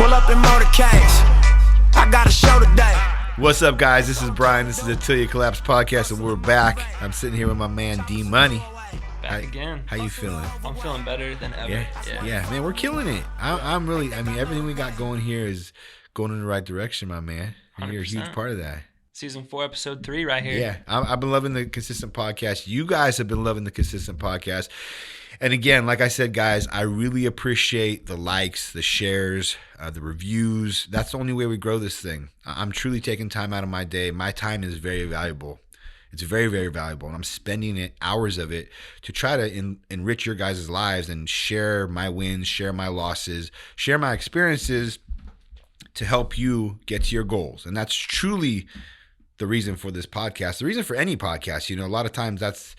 Pull up in motorcades. I got a show today. What's up, guys? This is Brian. This is the Till You Collapse podcast, and we're back. I'm sitting here with my man D Money. Back again. How you feeling? I'm feeling better than ever. Yeah, man, we're killing it. I'm really. I mean, everything we got going here is going in the right direction, my man. And you're a huge part of that. Season 4, episode 3 right here. Yeah, I've been loving the consistent podcast. You guys have been loving the consistent podcast. And again, like I said, guys, I really appreciate the likes, the shares, the reviews. That's the only way we grow this thing. I'm truly taking time out of my day. My time is very valuable. It's very, very valuable. And I'm spending hours of it to try to enrich your guys' lives and share my wins, share my losses, share my experiences to help you get to your goals. And that's truly the reason for this podcast, the reason for any podcast. You know, a lot of times that's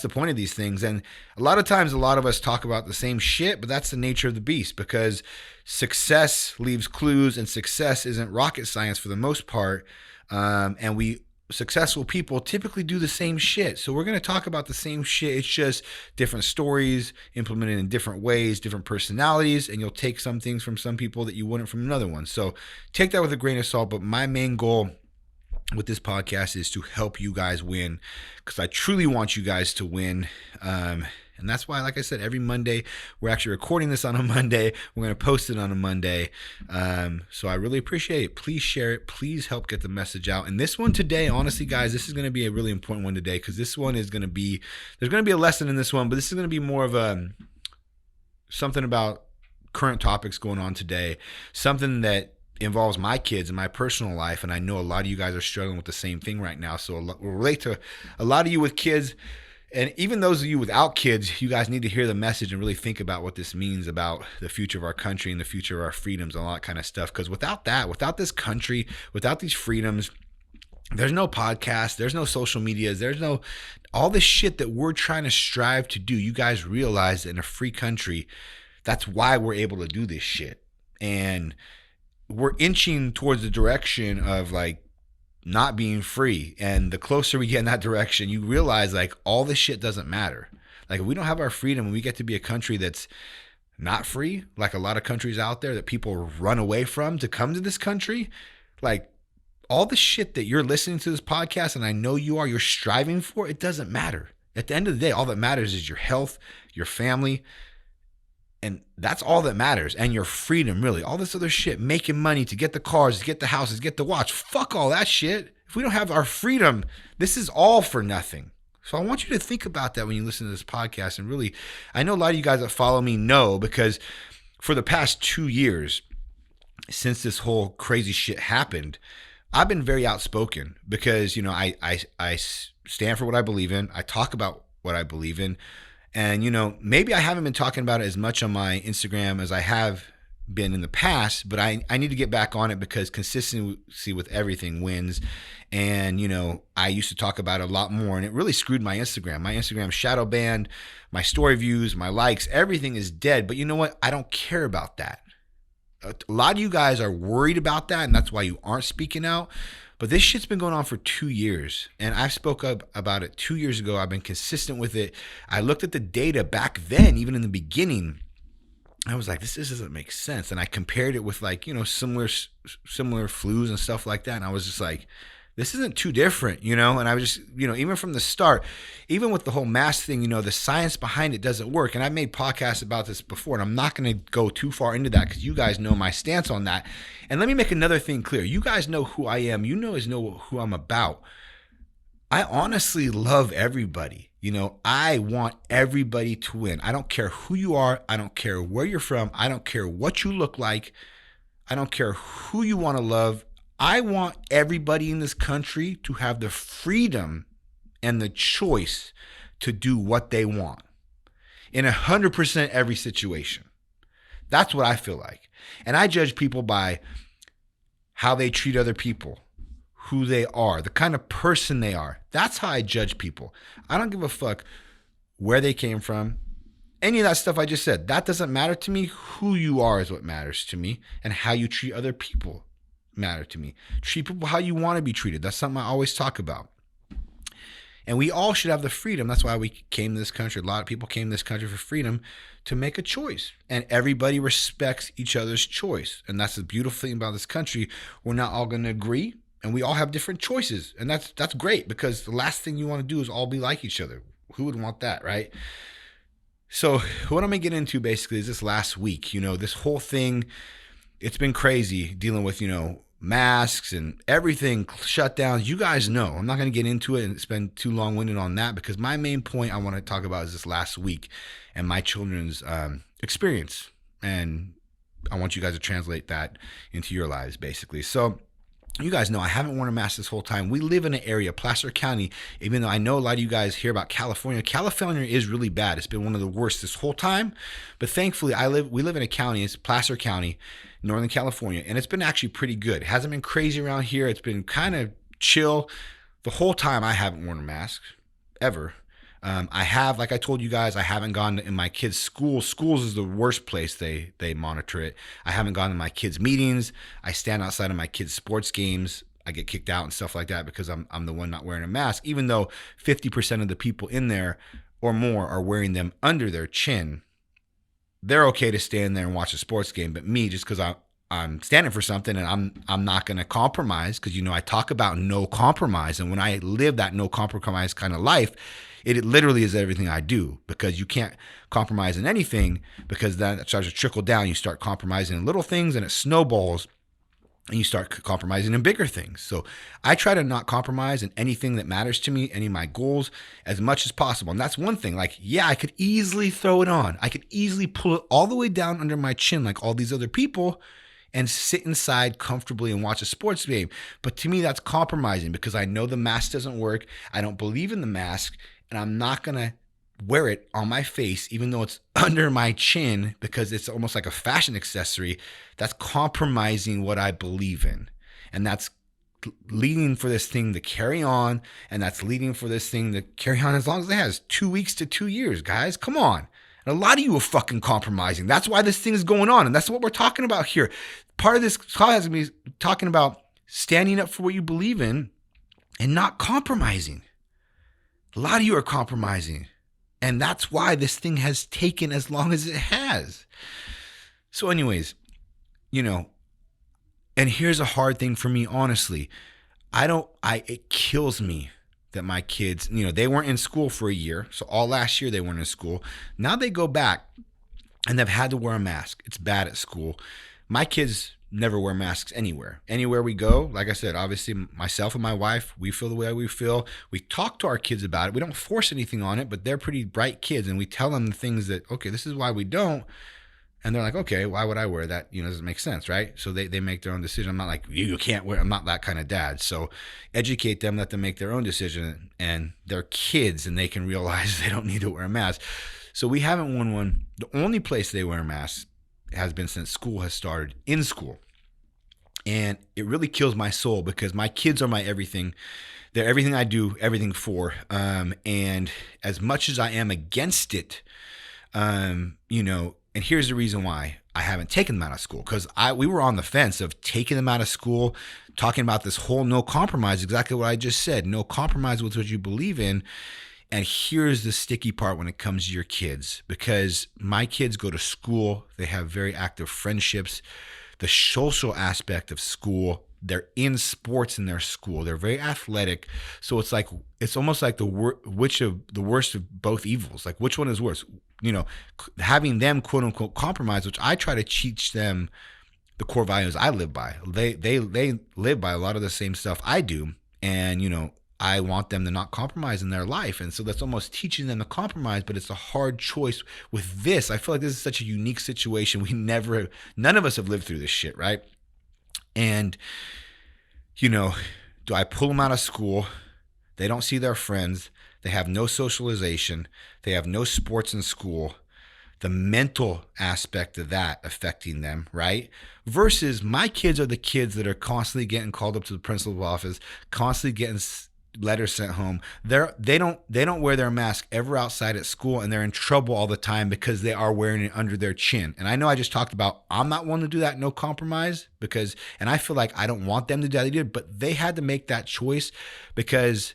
the point of these things. And a lot of times, a lot of us talk about the same shit, but that's the nature of the beast, because success leaves clues and success isn't rocket science for the most part. And successful people typically do the same shit. So we're going to talk about the same shit. It's just different stories implemented in different ways, different personalities, and you'll take some things from some people that you wouldn't from another one. So take that with a grain of salt. But my main goal with this podcast is to help you guys win, because I truly want you guys to win. And that's why, like I said, every Monday, we're actually recording this on a Monday. We're going to post it on a Monday. So I really appreciate it. Please share it. Please help get the message out. And this one today, honestly, guys, this is going to be a really important one today, because this one is going to be, there's going to be a lesson in this one, but this is going to be more of something about current topics going on today, something that involves my kids and my personal life. And I know a lot of you guys are struggling with the same thing right now. So we'll relate to a lot of you with kids. And even those of you without kids, you guys need to hear the message and really think about what this means about the future of our country and the future of our freedoms and all that kind of stuff. Because without that, without this country, without these freedoms, there's no podcast, there's no social medias, there's no all this shit that we're trying to strive to do. You guys realize that in a free country, that's why we're able to do this shit. And we're inching towards the direction of like not being free. And the closer we get in that direction, you realize like all this shit doesn't matter. Like if we don't have our freedom and we get to be a country that's not free, like a lot of countries out there that people run away from to come to this country, like all the shit that you're listening to this podcast, and I know you're striving for, it doesn't matter. At the end of the day, all that matters is your health, your family, and that's all that matters. And your freedom, really. All this other shit, making money to get the cars, to get the houses, get the watch. Fuck all that shit. If we don't have our freedom, this is all for nothing. So I want you to think about that when you listen to this podcast. And really, I know a lot of you guys that follow me know, because for the past 2 years, since this whole crazy shit happened, I've been very outspoken because, you know, I stand for what I believe in. I talk about what I believe in. And, you know, maybe I haven't been talking about it as much on my Instagram as I have been in the past, but I need to get back on it, because consistency with everything wins. And, you know, I used to talk about it a lot more, and it really screwed my Instagram. My Instagram shadow banned, my story views, my likes, everything is dead. But you know what? I don't care about that. A lot of you guys are worried about that, and that's why you aren't speaking out. But this shit's been going on for 2 years, and I spoke up about it 2 years ago. I've been consistent with it. I looked at the data back then, even in the beginning. I was like, this doesn't make sense. And I compared it with, like, you know, similar flus and stuff like that. And I was just like, this isn't too different, you know? And I was just, you know, even from the start, even with the whole mask thing, you know, the science behind it doesn't work. And I made podcasts about this before, and I'm not going to go too far into that because you guys know my stance on that. And let me make another thing clear. You guys know who I am. You know who I'm about. I honestly love everybody. You know, I want everybody to win. I don't care who you are. I don't care where you're from. I don't care what you look like. I don't care who you want to love. I want everybody in this country to have the freedom and the choice to do what they want in 100% every situation. That's what I feel like. And I judge people by how they treat other people, who they are, the kind of person they are. That's how I judge people. I don't give a fuck where they came from, any of that stuff I just said. That doesn't matter to me. Who you are is what matters to me, and how you treat other people matter to me. Treat people how you want to be treated. That's something I always talk about. And we all should have the freedom. That's why we came to this country. A lot of people came to this country for freedom, to make a choice. And everybody respects each other's choice. And that's the beautiful thing about this country. We're not all going to agree, and we all have different choices. And that's great, because the last thing you want to do is all be like each other. Who would want that, right? So what I'm going to get into basically is this last week. This whole thing, it's been crazy dealing with, masks and everything, shutdowns. You guys know. I'm not going to get into it and spend too long-winded on that, because my main point I want to talk about is this last week and my children's experience. And I want you guys to translate that into your lives, basically. So you guys know I haven't worn a mask this whole time. We live in an area, Placer County, even though I know a lot of you guys hear about California. California is really bad. It's been one of the worst this whole time. But thankfully, we live in a county, it's Placer County, Northern California, and it's been actually pretty good. It hasn't been crazy around here. It's been kind of chill. The whole time I haven't worn a mask, ever. I have, like I told you guys, I haven't gone in my kids' school. Schools is the worst place they monitor it. I haven't gone to my kids' meetings. I stand outside of my kids' sports games. I get kicked out and stuff like that because I'm the one not wearing a mask, even though 50% of the people in there or more are wearing them under their chin. They're okay to stand there and watch a sports game, but me, just because I'm standing for something and I'm not going to compromise, because I talk about no compromise, and when I live that no compromise kind of life, it literally is everything I do, because you can't compromise in anything, because then it starts to trickle down. You start compromising in little things and it snowballs, and you start compromising in bigger things. So I try to not compromise in anything that matters to me, any of my goals, as much as possible. And that's one thing. Like, yeah, I could easily throw it on. I could easily pull it all the way down under my chin like all these other people and sit inside comfortably and watch a sports game. But to me, that's compromising, because I know the mask doesn't work. I don't believe in the mask, and I'm not going to wear it on my face, even though it's under my chin, because it's almost like a fashion accessory. That's compromising what I believe in. And that's leading for this thing to carry on. And that's leading for this thing to carry on as long as it has 2 weeks to 2 years, guys. Come on. And a lot of you are fucking compromising. That's why this thing is going on. And that's what we're talking about here. Part of this call has to be talking about standing up for what you believe in and not compromising. A lot of you are compromising. And that's why this thing has taken as long as it has. So anyways, and here's a hard thing for me, honestly. It kills me that my kids, they weren't in school for a year. So all last year they weren't in school. Now they go back and they've had to wear a mask. It's bad at school. My kids never wear masks anywhere. Anywhere we go, like I said, obviously myself and my wife, we feel the way we feel. We talk to our kids about it. We don't force anything on it, but they're pretty bright kids, and we tell them the things that, okay, this is why we don't. And they're like, okay, why would I wear that? Doesn't make sense, right? So they make their own decision. I'm not like, you can't wear. I'm not that kind of dad. So educate them, let them make their own decision, and they're kids, and they can realize they don't need to wear a mask. So we haven't worn one. The only place they wear masks has been since school has started, in school. And it really kills my soul, because my kids are my everything. They're everything I do, everything for. And as much as I am against it, and here's the reason why I haven't taken them out of school, because we were on the fence of taking them out of school, talking about this whole no compromise, exactly what I just said, no compromise with what you believe in. And here's the sticky part when it comes to your kids, because my kids go to school. They have very active friendships. The social aspect of school, they're in sports in their school. They're very athletic. So it's almost like the worst of both evils. Like, which one is worse? Having them quote unquote compromise, which I try to teach them the core values I live by. They live by a lot of the same stuff I do. And, I want them to not compromise in their life. And so that's almost teaching them to compromise, but it's a hard choice with this. I feel like this is such a unique situation. None of us have lived through this shit, right? And, do I pull them out of school? They don't see their friends. They have no socialization. They have no sports in school. The mental aspect of that affecting them, right? Versus my kids are the kids that are constantly getting called up to the principal's office, constantly getting letters sent home. They don't wear their mask ever outside at school, and they're in trouble all the time because they are wearing it under their chin. And I know I just talked about, I'm not one to do that, no compromise, and I feel like I don't want them to do that either, but they had to make that choice, because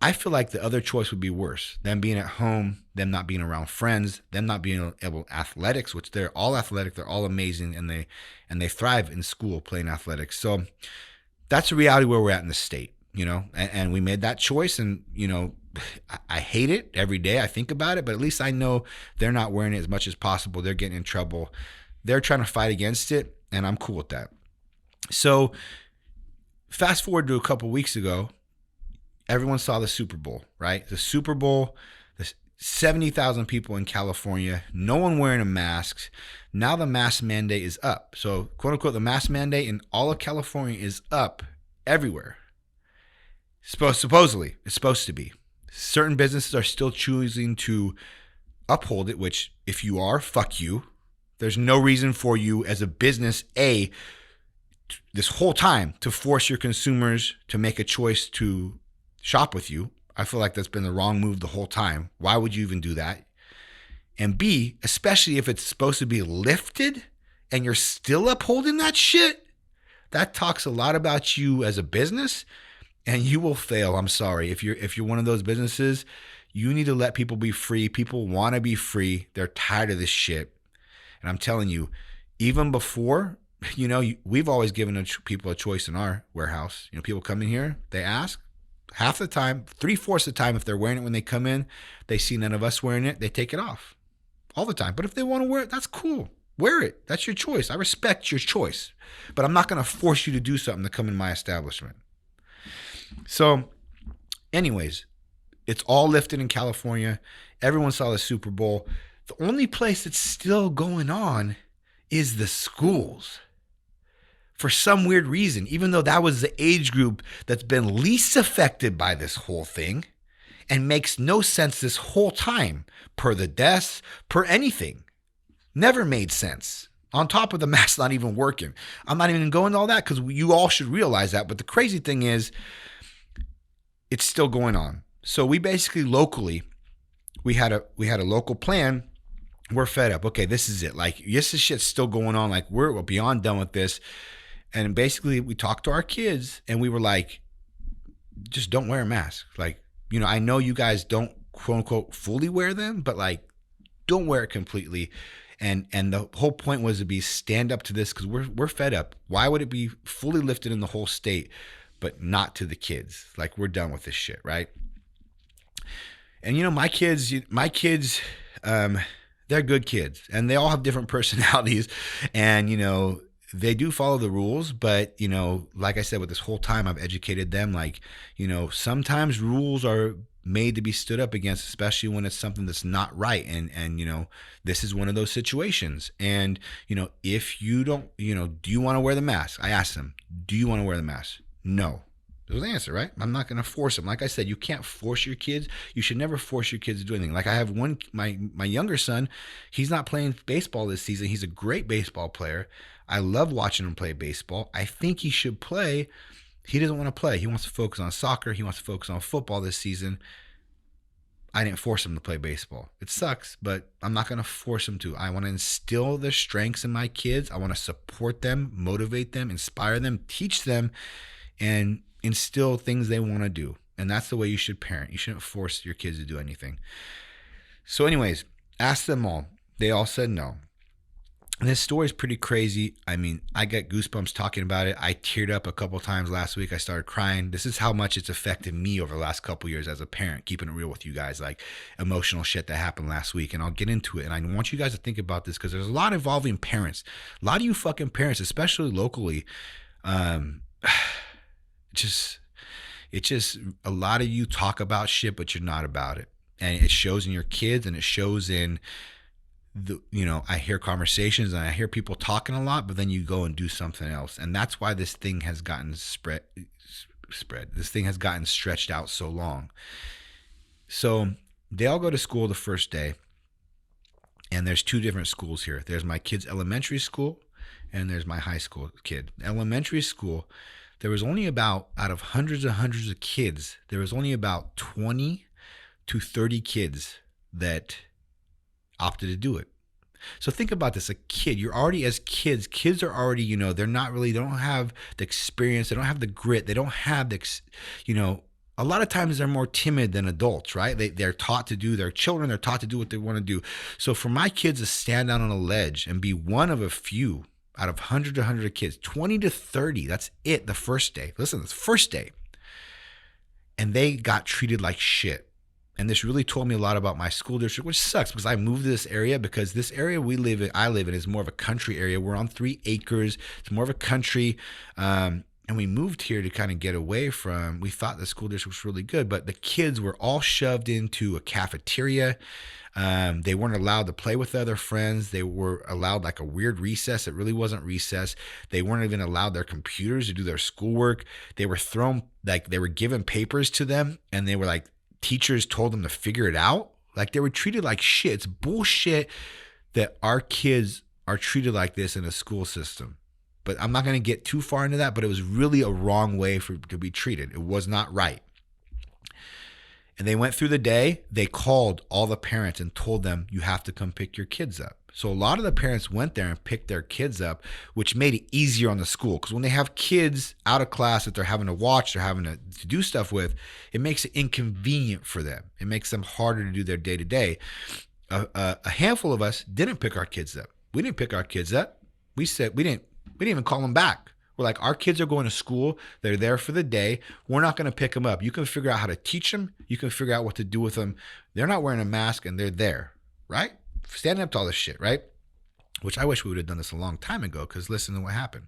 I feel like the other choice would be worse. Them being at home, them not being around friends, them not being able athletics, which they're all athletic, they're all amazing, and they thrive in school playing athletics. So that's the reality where we're at in the state, and we made that choice. And, I hate it every day. I think about it, but at least I know they're not wearing it as much as possible. They're getting in trouble. They're trying to fight against it, and I'm cool with that. So fast forward to a couple weeks ago, everyone saw the Super Bowl, right? The Super Bowl, the 70,000 people in California, no one wearing a mask. Now the mask mandate is up. So, quote unquote, the mask mandate in all of California is up everywhere. Supposedly, it's supposed to be. Certain businesses are still choosing to uphold it, which if you are, fuck you. There's no reason for you as a business, this whole time to force your consumers to make a choice to shop with you. I feel like that's been the wrong move the whole time. Why would you even do that? And B, especially if it's supposed to be lifted and you're still upholding that shit, that talks a lot about you as a business, and you will fail. I'm sorry. If you're one of those businesses, you need to let people be free. People want to be free. They're tired of this shit. And I'm telling you, even before, we've always given people a choice in our warehouse. People come in here, they ask. Half the time, 3/4 of the time, if they're wearing it when they come in, they see none of us wearing it, they take it off. All the time. But if they want to wear it, that's cool. Wear it. That's your choice. I respect your choice. But I'm not going to force you to do something to come in my establishment. So, anyways, it's all lifted in California. Everyone saw the Super Bowl. The only place that's still going on is the schools. For some weird reason, even though that was the age group that's been least affected by this whole thing and makes no sense this whole time, per the deaths, per anything. Never made sense. On top of the mask not even working. I'm not even going to all that because you all should realize that. But the crazy thing is, it's still going on. So we basically locally, we had a local plan. We're fed up. Okay, this is it. Like, yes, this shit's still going on. Like, we're beyond done with this. And basically, we talked to our kids, and we were like, just don't wear a mask. Like, I know you guys don't, quote unquote, fully wear them, but like, don't wear it completely. And the whole point was to be stand up to this because we're fed up. Why would it be fully lifted in the whole state, but not to the kids? Like, we're done with this shit, right? And my kids, they're good kids, and they all have different personalities, and they do follow the rules, but like I said, with this whole time I've educated them, like, sometimes rules are made to be stood up against, especially when it's something that's not right. And this is one of those situations. And, if you don't, do you want to wear the mask? I asked them, do you want to wear the mask? No. That was the answer, right? I'm not going to force them. Like I said, you can't force your kids. You should never force your kids to do anything. Like I have my younger son, he's not playing baseball this season. He's a great baseball player. I love watching him play baseball. I think he should play. He doesn't want to play. He wants to focus on soccer. He wants to focus on football this season. I didn't force him to play baseball. It sucks, but I'm not going to force him to. I want to instill the strengths in my kids. I want to support them, motivate them, inspire them, teach them, and instill things they want to do. And that's the way you should parent. You shouldn't force your kids to do anything. So anyways, ask them all. They all said no. And this story is pretty crazy. I mean, I got goosebumps talking about it. I teared up a couple times last week. I started crying. This is how much it's affected me over the last couple years as a parent, keeping it real with you guys, like emotional shit that happened last week. And I'll get into it. And I want you guys to think about this because there's a lot involving parents. A lot of you fucking parents, especially locally, it's just a lot of you talk about shit, but you're not about it. And it shows in your kids, and it shows in I hear conversations and I hear people talking a lot, but then you go and do something else. And that's why this thing has gotten spread. This thing has gotten stretched out so long. So they all go to school the first day, and there's two different schools here. There's my kid's elementary school, and there's my high school kid. Elementary school, there was only about, out of hundreds and hundreds of kids, there was only about 20 to 30 kids that opted to do it. So think about this. A kid, you're already, as kids are already, they don't have the experience. They don't have the grit. They don't have the, a lot of times they're more timid than adults, right? They're taught to do, they're children, they're taught to do what they want to do. So for my kids to stand out on a ledge and be one of a few out of 100 to 100 kids, 20 to 30, that's it the first day. Listen, it's first day. And they got treated like shit. And this really told me a lot about my school district, which sucks because I moved to this area because this area I live in is more of a country area. We're on 3 acres. It's more of a country. And we moved here to kind of get away from, we thought the school district was really good, but the kids were all shoved into a cafeteria. They weren't allowed to play with other friends. They were allowed like a weird recess. It really wasn't recess. They weren't even allowed their computers to do their schoolwork. They were they were given papers to them and they were like, teachers told them to figure it out. Like they were treated like shit. It's bullshit that our kids are treated like this in a school system. But I'm not going to get too far into that, but it was really a wrong way to be treated. It was not right. And they went through the day. They called all the parents and told them, you have to come pick your kids up. So a lot of the parents went there and picked their kids up, which made it easier on the school. Because when they have kids out of class that they're having to watch, they're having to do stuff with, it makes it inconvenient for them. It makes them harder to do their day-to-day. A handful of us didn't pick our kids up. We didn't pick our kids up. We said we didn't even call them back. We're like, our kids are going to school. They're there for the day. We're not going to pick them up. You can figure out how to teach them. You can figure out what to do with them. They're not wearing a mask and they're there, right? Standing up to all this shit, right? Which I wish we would have done this a long time ago because listen to what happened.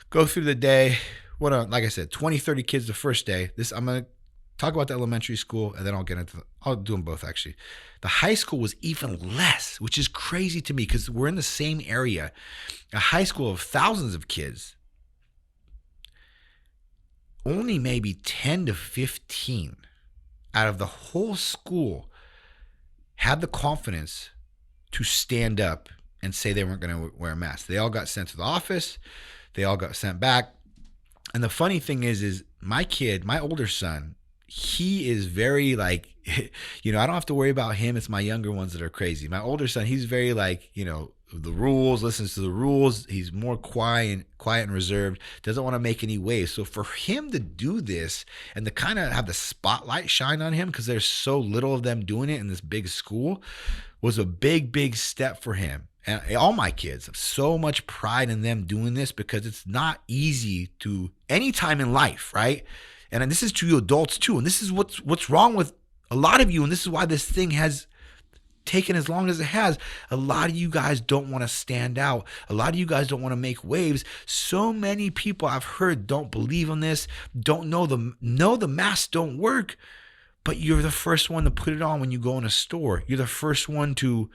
Go through the day. Like I said, 20, 30 kids the first day. I'm going to talk about the elementary school and then I'll do them both actually. The high school was even less, which is crazy to me because we're in the same area. A high school of thousands of kids. Only maybe 10 to 15 out of the whole school had the confidence to stand up and say they weren't going to wear a mask. They all got sent to the office. They all got sent back. And the funny thing is my kid, my older son, he is very like, I don't have to worry about him. It's my younger ones that are crazy. My older son, he's very like, the rules, listens to the rules. He's more quiet and reserved, doesn't want to make any waves. So for him to do this and to kind of have the spotlight shine on him because there's so little of them doing it in this big school was a big, big step for him. And all my kids have so much pride in them doing this because it's not easy to any time in life, right? And this is to you adults too. And this is what's wrong with a lot of you. And this is why this thing has taken as long as it has. A lot of you guys don't want to stand out. A lot of you guys don't want to make waves. So many people I've heard don't believe in this, don't know the masks don't work, but you're the first one to put it on when you go in a store. You're the first one to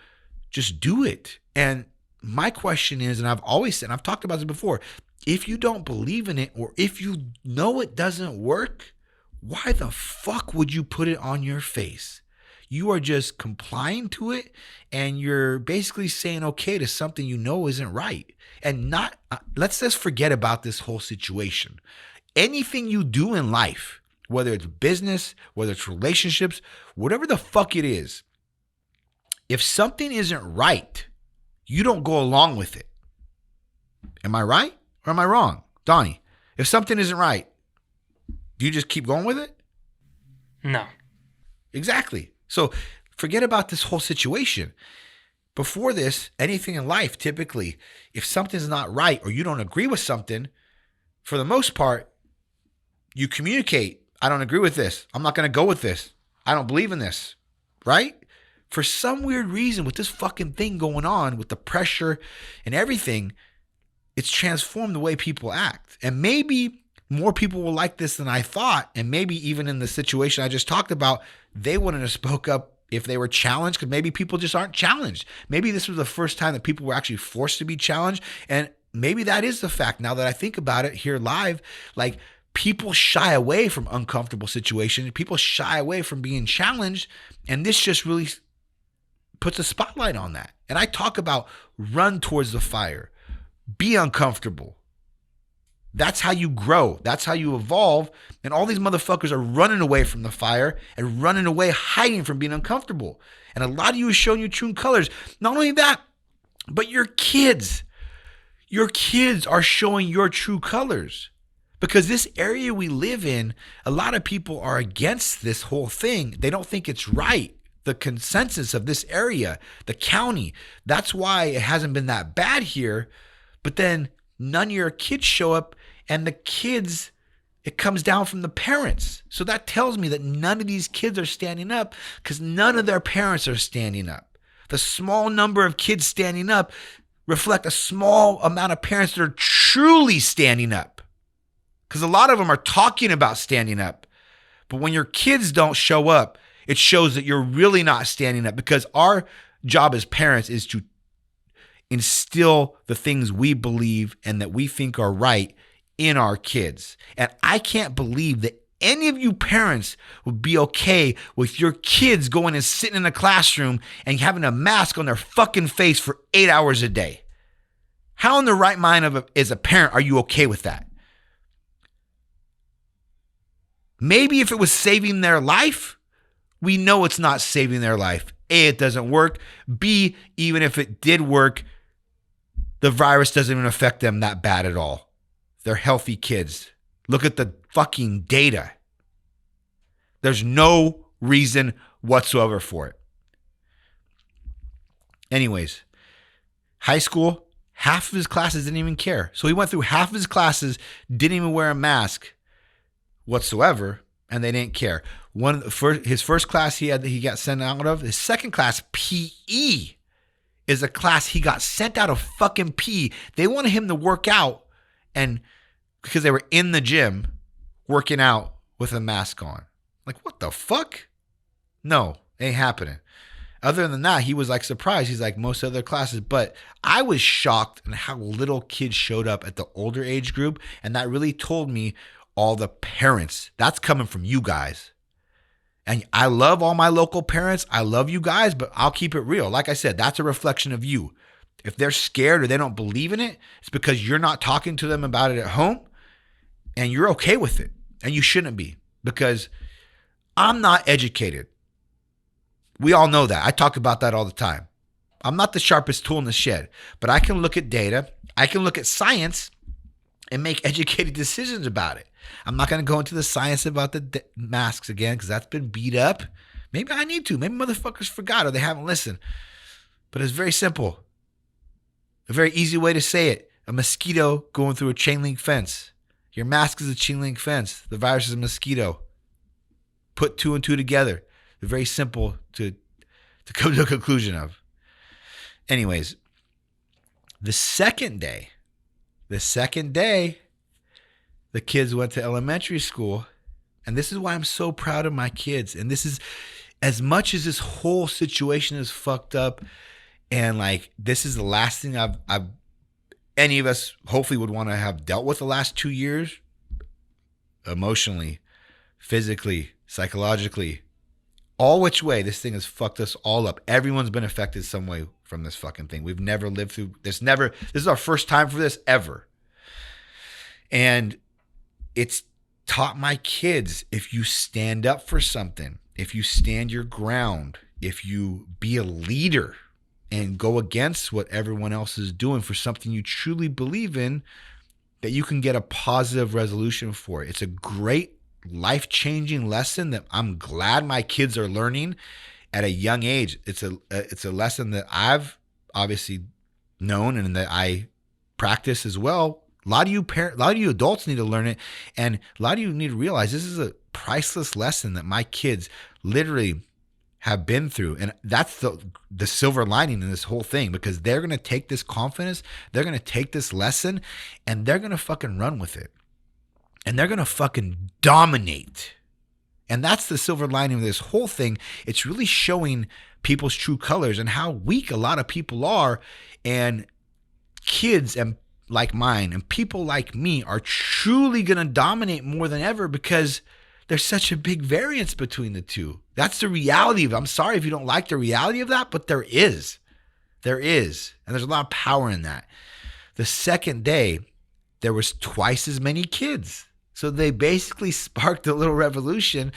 just do it. And my question is, and I've always said, and I've talked about this before, if you don't believe in it or if you know it doesn't work, why the fuck would you put it on your face? You are just complying to it and you're basically saying okay to something you know isn't right. And let's just forget about this whole situation. Anything you do in life, whether it's business, whether it's relationships, whatever the fuck it is, if something isn't right, you don't go along with it. Am I right or am I wrong? Donnie, if something isn't right, do you just keep going with it? No. Exactly. So forget about this whole situation. Before this, anything in life, typically, if something's not right or you don't agree with something, for the most part, you communicate. I don't agree with this. I'm not going to go with this. I don't believe in this. Right? For some weird reason, with this fucking thing going on, with the pressure and everything, it's transformed the way people act. And maybe more people will like this than I thought. And maybe even in the situation I just talked about, they wouldn't have spoke up if they were challenged because maybe people just aren't challenged. Maybe this was the first time that people were actually forced to be challenged. And maybe that is the fact now that I think about it here live. Like people shy away from uncomfortable situations. People shy away from being challenged. And this just really puts a spotlight on that. And I talk about run towards the fire. Be uncomfortable. That's how you grow. That's how you evolve. And all these motherfuckers are running away from the fire and running away, hiding from being uncomfortable. And a lot of you are showing your true colors. Not only that, but your kids. Your kids are showing your true colors Because this area we live in, a lot of people are against this whole thing. They don't think it's right. The consensus of this area, the county, that's why it hasn't been that bad here. But then none of your kids show up, and the kids, it comes down from the parents. So that tells me that none of these kids are standing up because none of their parents are standing up. The small number of kids standing up reflect a small amount of parents that are truly standing up. Because a lot of them are talking about standing up. But when your kids don't show up, it shows that you're really not standing up, because our job as parents is to instill the things we believe and that we think are right in our kids. And I can't believe that any of you parents would be okay with your kids going and sitting in a classroom and having a mask on their fucking face for 8 hours a day. How in the right mind as a parent are you okay with that? Maybe if it was saving their life, we know it's not saving their life. A, it doesn't work. B, even if it did work, the virus doesn't even affect them that bad at all. They're healthy kids. Look at the fucking data. There's no reason whatsoever for it. Anyways, high school, half of his classes didn't even care. So he went through half of his classes, didn't even wear a mask whatsoever, and they didn't care. His first class he got sent out of. His second class, PE, is a class he got sent out of fucking PE. They wanted him to work out, and because they were in the gym working out with a mask on. Like, what the fuck? No, ain't happening. Other than that, he was like surprised. He's like most other classes. But I was shocked at how little kids showed up at the older age group. And that really told me all the parents. That's coming from you guys. And I love all my local parents. I love you guys, but I'll keep it real. Like I said, that's a reflection of you. If they're scared or they don't believe in it, it's because you're not talking to them about it at home and you're okay with it. And you shouldn't be, because I'm not educated. We all know that. I talk about that all the time. I'm not the sharpest tool in the shed, but I can look at data. I can look at science and make educated decisions about it. I'm not going to go into the science about the masks again, because that's been beat up. Maybe I need to. Maybe motherfuckers forgot or they haven't listened. But it's very simple. A very easy way to say it. A mosquito going through a chain link fence. Your mask is a chain link fence. The virus is a mosquito. Put two and two together. They're very simple to come to a conclusion of. Anyways, the second day, the kids went to elementary school. And this is why I'm so proud of my kids. And this is, as much as this whole situation is fucked up, and like this is the last thing I've any of us hopefully would want to have dealt with the last 2 years, emotionally, physically, psychologically, all which way this thing has fucked us all up. Everyone's been affected some way from this fucking thing. We've never lived through this. This is our first time for this ever. And it's taught my kids, if you stand up for something, if you stand your ground, if you be a leader and go against what everyone else is doing for something you truly believe in, that you can get a positive resolution for it. It's a great life-changing lesson that I'm glad my kids are learning at a young age. It's a lesson that I've obviously known and that I practice as well. A lot of you adults need to learn it, and a lot of you need to realize this is a priceless lesson that my kids literally have been through. And that's the silver lining in this whole thing, because they're going to take this confidence, they're going to take this lesson, and they're going to fucking run with it. And they're going to fucking dominate. And that's the silver lining of this whole thing. It's really showing people's true colors and how weak a lot of people are. And kids and like mine and people like me are truly going to dominate more than ever, because there's such a big variance between the two. That's the reality of it. I'm sorry if you don't like the reality of that, but there is. There is. And there's a lot of power in that. The second day, there was twice as many kids. So they basically sparked a little revolution.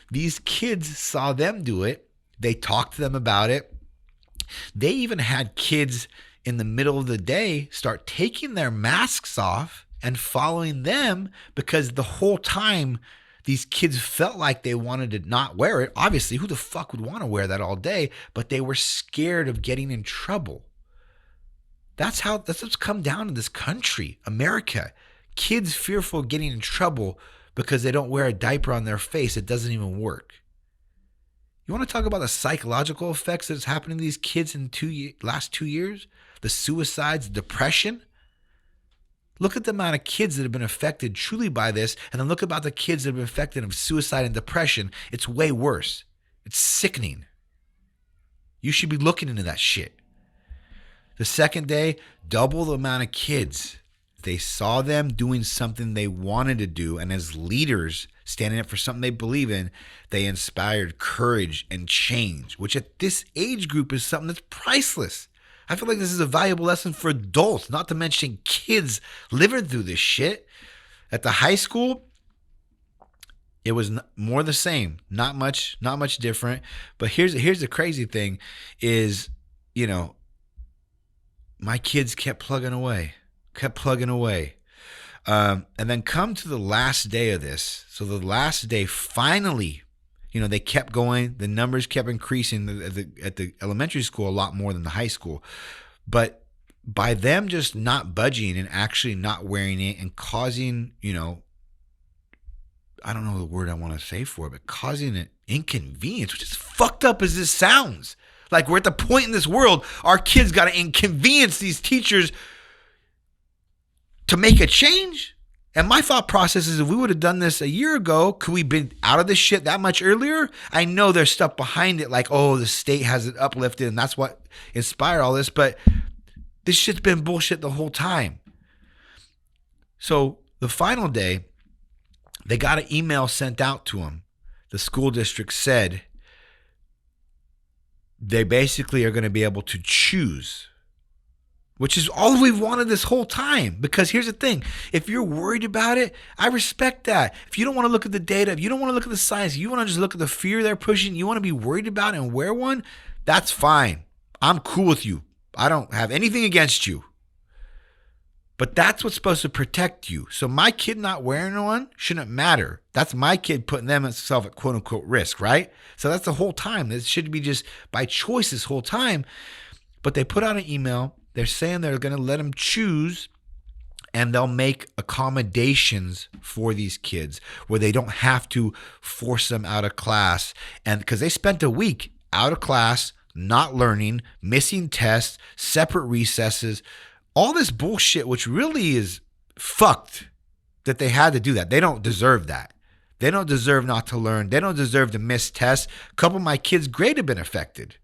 These kids saw them do it. They talked to them about it. They even had kids in the middle of the day start taking their masks off and following them, because the whole time these kids felt like they wanted to not wear it. Obviously, who the fuck would want to wear that all day? But they were scared of getting in trouble. That's what's come down to this country, America. Kids fearful of getting in trouble because they don't wear a diaper on their face. It doesn't even work. You want to talk about the psychological effects that's happening to these kids in last 2 years? The suicides, depression? Look at the amount of kids that have been affected truly by this, and then look about the kids that have been affected of suicide and depression. It's way worse. It's sickening. You should be looking into that shit. The second day, double the amount of kids. They saw them doing something they wanted to do, and as leaders standing up for something they believe in, they inspired courage and change, which at this age group is something that's priceless. I feel like this is a valuable lesson for adults, not to mention kids living through this shit. At the high school, it was more the same, not much different. But here's the crazy thing is, my kids kept plugging away. And then come to the last day of this. So the last day, finally, they kept going. The numbers kept increasing at the elementary school a lot more than the high school. But by them just not budging and actually not wearing it and causing, I don't know the word I want to say for it, but causing an inconvenience, which is fucked up as this sounds. Like, we're at the point in this world, our kids got to inconvenience these teachers to make a change. And my thought process is, if we would have done this a year ago, could we been out of this shit that much earlier? I know there's stuff behind it, like, the state has it uplifted and that's what inspired all this, but this shit's been bullshit the whole time. So the final day, they got an email sent out to them. The school district said they basically are going to be able to choose, which is all we've wanted this whole time. Because here's the thing. If you're worried about it, I respect that. If you don't want to look at the data, if you don't want to look at the science, you want to just look at the fear they're pushing, you want to be worried about it and wear one, that's fine. I'm cool with you. I don't have anything against you. But that's what's supposed to protect you. So my kid not wearing one shouldn't matter. That's my kid putting themselves at quote unquote risk, right? So that's the whole time. This should be just by choice this whole time. But they put out an email. They're saying they're going to let them choose, and they'll make accommodations for these kids where they don't have to force them out of class. And because they spent a week out of class, not learning, missing tests, separate recesses, all this bullshit, which really is fucked that they had to do that. They don't deserve that. They don't deserve not to learn. They don't deserve to miss tests. A couple of my kids' grade have been affected.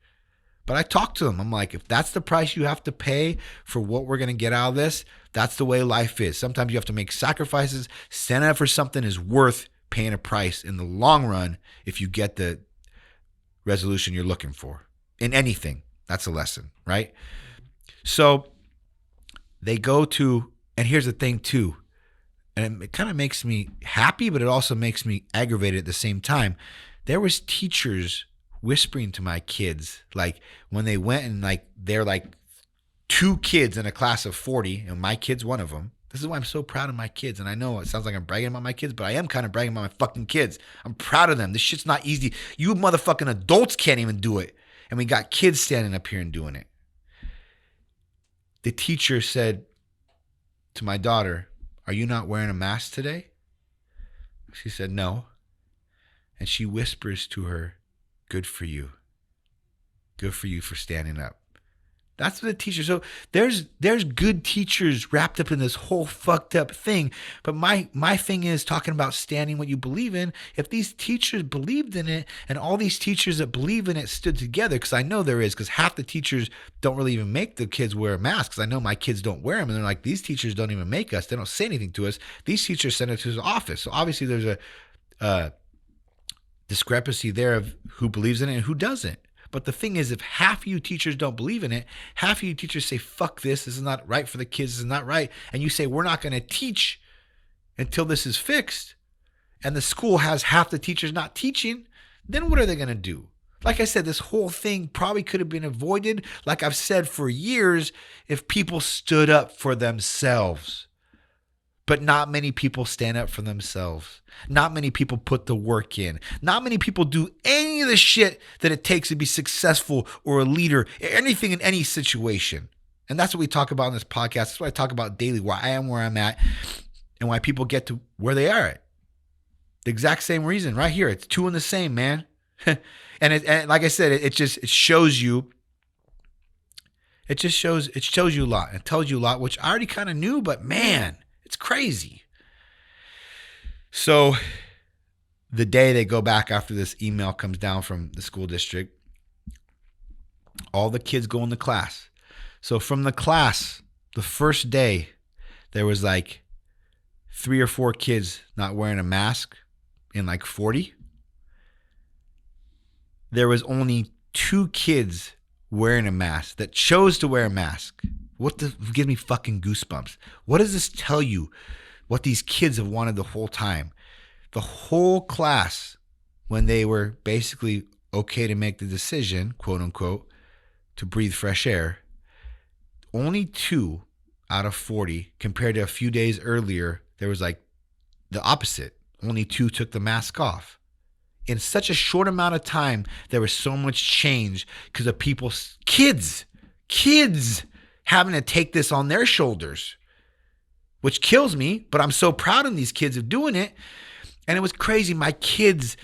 But I talked to them. I'm like, if that's the price you have to pay for what we're going to get out of this, that's the way life is. Sometimes you have to make sacrifices. Standing up for something is worth paying a price in the long run if you get the resolution you're looking for. In anything, that's a lesson, right? So they go to, and here's the thing too, and it kind of makes me happy, but it also makes me aggravated at the same time. There was teachers whispering to my kids, like when they went and they're like 2 kids in a class of 40, and my kid's one of them. This is why I'm so proud of my kids. And I know it sounds like I'm bragging about my kids, but I am kind of bragging about my fucking kids. I'm proud of them. This shit's not easy. You motherfucking adults can't even do it. And we got kids standing up here and doing it. The teacher said to my daughter, "Are you not wearing a mask today?" She said, "No." And she whispers to her, "Good for you. Good for you for standing up." That's what the teacher. So there's good teachers wrapped up in this whole fucked up thing. But my thing is talking about standing what you believe in. If these teachers believed in it, and all these teachers that believe in it stood together, because I know there is, because half the teachers don't really even make the kids wear masks. I know my kids don't wear them, and they're like, these teachers don't even make us. They don't say anything to us. These teachers send it to the office. So obviously there's a discrepancy there of who believes in it and who doesn't. But the thing is, if half of you teachers don't believe in it, half of you teachers say, fuck this is not right for the kids, this is not right, and you say, we're not going to teach until this is fixed, and the school has half the teachers not teaching, then what are they going to do? Like I said, this whole thing probably could have been avoided, like I've said for years, if people stood up for themselves. But not many people stand up for themselves. Not many people put the work in. Not many people do any of the shit that it takes to be successful or a leader, anything in any situation. And that's what we talk about in this podcast. That's what I talk about daily, why I am where I'm at and why people get to where they are at. The exact same reason right here. It's two in the same, man. and like I said, it shows you. It shows you a lot. It tells you a lot, which I already kind of knew, but man, it's crazy. So the day they go back after this email comes down from the school district, all the kids go into class. So from the class, the first day, there was like 3 or 4 kids not wearing a mask in like 40. There was only 2 kids wearing a mask that chose to wear a mask. Gives me fucking goosebumps. What does this tell you? What these kids have wanted the whole time. The whole class, when they were basically okay to make the decision, quote unquote, to breathe fresh air, only 2 out of 40, compared to a few days earlier, there was like the opposite. Only 2 took the mask off. In such a short amount of time, there was so much change because of people's kids having to take this on their shoulders, which kills me, but I'm so proud of these kids of doing it. And it was crazy. My kids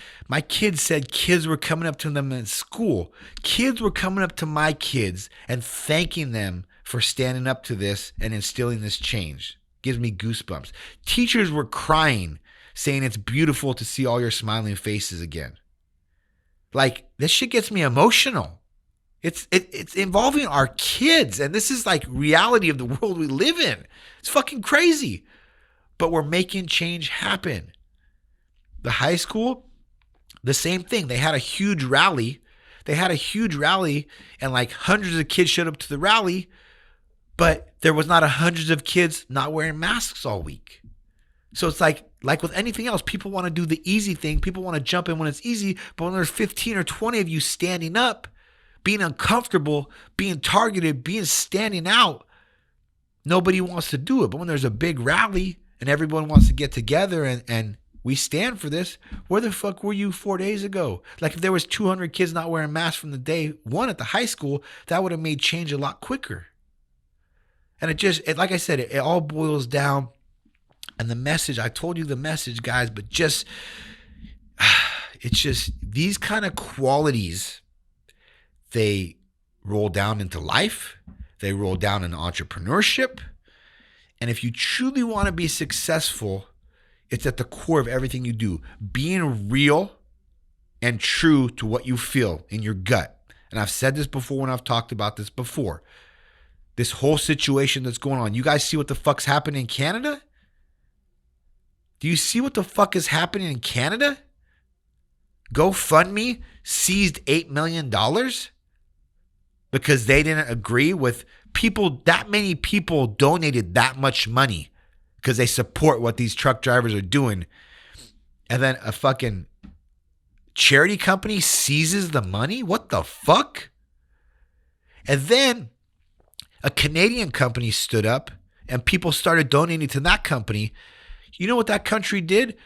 said kids were coming up to them in school. Kids were coming up to my kids and thanking them for standing up to this and instilling this change. Gives me goosebumps. Teachers were crying, saying it's beautiful to see all your smiling faces again. Like, this shit gets me emotional. It's involving our kids, and this is like reality of the world we live in. It's fucking crazy. But we're making change happen. The high school, the same thing. They had a huge rally. And like hundreds of kids showed up to the rally, but there was not hundreds of kids not wearing masks all week. So it's like with anything else, people want to do the easy thing. People want to jump in when it's easy, but when there's 15 or 20 of you standing up, being uncomfortable, being targeted, standing out, nobody wants to do it. But when there's a big rally and everyone wants to get together and we stand for this, where the fuck were you 4 days ago? Like, if there was 200 kids not wearing masks from the day one at the high school, that would have made change a lot quicker. And like I said, it all boils down. And the message, I told you the message, guys, but it's just these kind of qualities, they roll down into life. They roll down into entrepreneurship. And if you truly want to be successful, it's at the core of everything you do. Being real and true to what you feel in your gut. And I've said this before when I've talked about this before. This whole situation that's going on. You guys see what the fuck's happening in Canada? Do you see what the fuck is happening in Canada? GoFundMe seized $8 million because they didn't agree with people. That many people donated that much money because they support what these truck drivers are doing. And then a fucking charity company seizes the money? What the fuck? And then a Canadian company stood up and people started donating to that company. You know what that country did?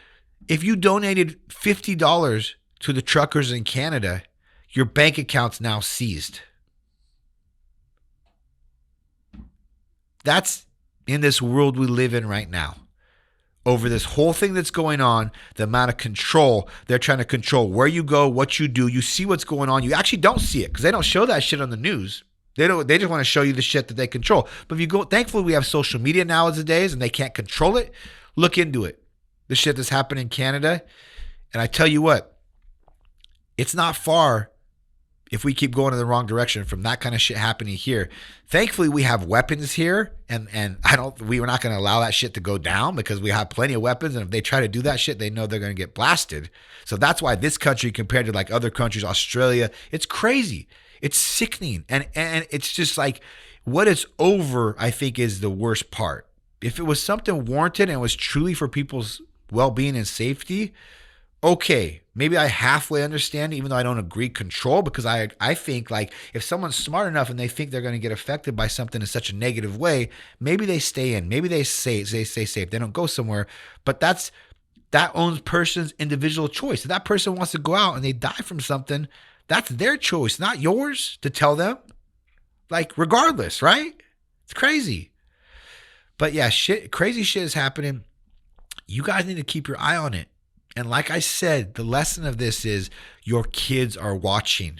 If you donated $50 to the truckers in Canada, your bank account's now seized. That's in this world we live in right now. Over this whole thing that's going on, the amount of control, they're trying to control where you go, what you do. You see what's going on. You actually don't see it because they don't show that shit on the news. They just want to show you the shit that they control. But if you go, thankfully we have social media nowadays and they can't control it. Look into it. The shit that's happening in Canada. And I tell you what, it's not far if we keep going in the wrong direction from that kind of shit happening here. Thankfully, we have weapons here, and we're not going to allow that shit to go down because we have plenty of weapons, and if they try to do that shit, they know they're going to get blasted. So that's why this country, compared to like other countries, Australia, it's crazy. It's sickening, and it's just like what it's over, I think, is the worst part. If it was something warranted and was truly for people's well-being and safety, okay, Maybe I halfway understand, even though I don't agree control, because I think like if someone's smart enough and they think they're going to get affected by something in such a negative way, maybe they stay in. Maybe they stay safe. They don't go somewhere. But that owns person's individual choice. If that person wants to go out and they die from something, that's their choice, not yours to tell them. Like, regardless, right? It's crazy. But yeah, crazy shit is happening. You guys need to keep your eye on it. And like I said, the lesson of this is your kids are watching.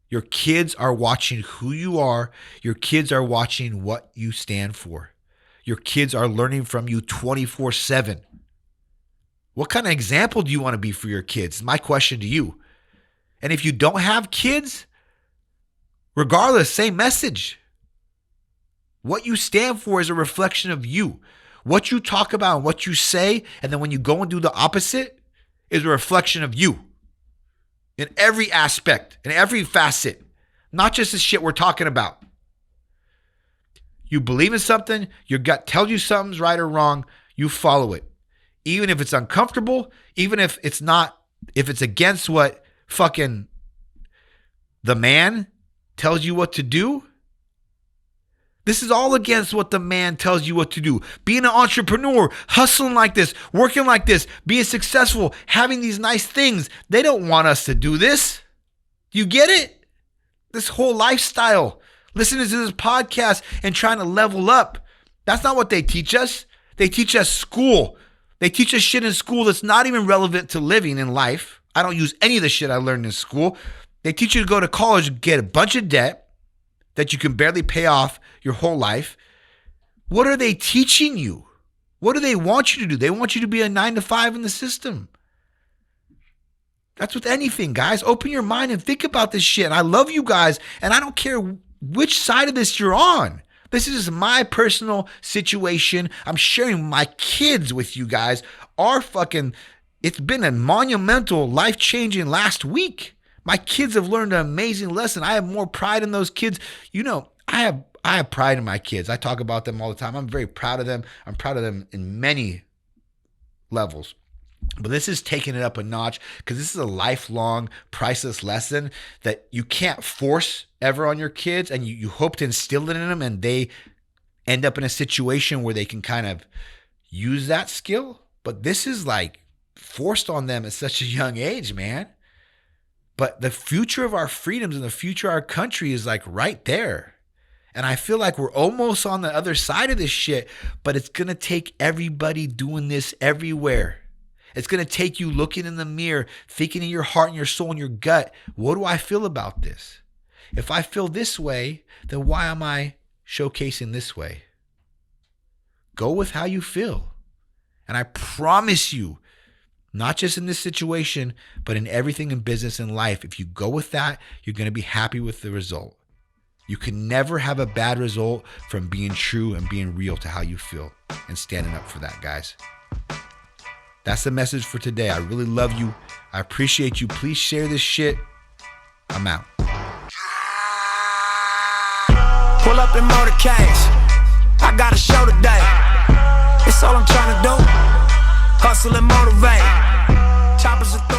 Your kids are watching who you are. Your kids are watching what you stand for. Your kids are learning from you 24/7. What kind of example do you want to be for your kids? My question to you. And if you don't have kids, regardless, same message. What you stand for is a reflection of you. What you talk about and what you say, and then when you go and do the opposite, is a reflection of you. In every aspect, in every facet. Not just the shit we're talking about. You believe in something, your gut tells you something's right or wrong, you follow it. Even if it's uncomfortable, even if it's against what fucking the man tells you what to do. This is all against what the man tells you what to do. Being an entrepreneur, hustling like this, working like this, being successful, having these nice things. They don't want us to do this. You get it? This whole lifestyle, listening to this podcast and trying to level up. That's not what they teach us. They teach us school. They teach us shit in school that's not even relevant to living in life. I don't use any of the shit I learned in school. They teach you to go to college, get a bunch of debt that you can barely pay off your whole life. What are they teaching you? What do they want you to do? They want you to be a 9-to-5 in the system. That's with anything, guys. Open your mind and think about this shit. I love you guys, and I don't care which side of this you're on. This is my personal situation. I'm sharing my kids with you guys. It's been a monumental, life-changing last week. My kids have learned an amazing lesson. I have more pride in those kids. You know, I have pride in my kids. I talk about them all the time. I'm very proud of them. I'm proud of them in many levels. But this is taking it up a notch because this is a lifelong, priceless lesson that you can't force ever on your kids, and you hope to instill it in them, and they end up in a situation where they can kind of use that skill. But this is like forced on them at such a young age, man. But the future of our freedoms and the future of our country is like right there. And I feel like we're almost on the other side of this shit, but it's going to take everybody doing this everywhere. It's going to take you looking in the mirror, thinking in your heart and your soul and your gut, what do I feel about this? If I feel this way, then why am I showcasing this way? Go with how you feel. And I promise you, not just in this situation, but in everything in business and life, if you go with that, you're going to be happy with the result. You can never have a bad result from being true and being real to how you feel and standing up for that, guys. That's the message for today. I really love you. I appreciate you. Please share this shit. I'm out. Pull up in motorcades. I got a show today. It's all I'm trying to do. Hustle and motivate. Choppers are through.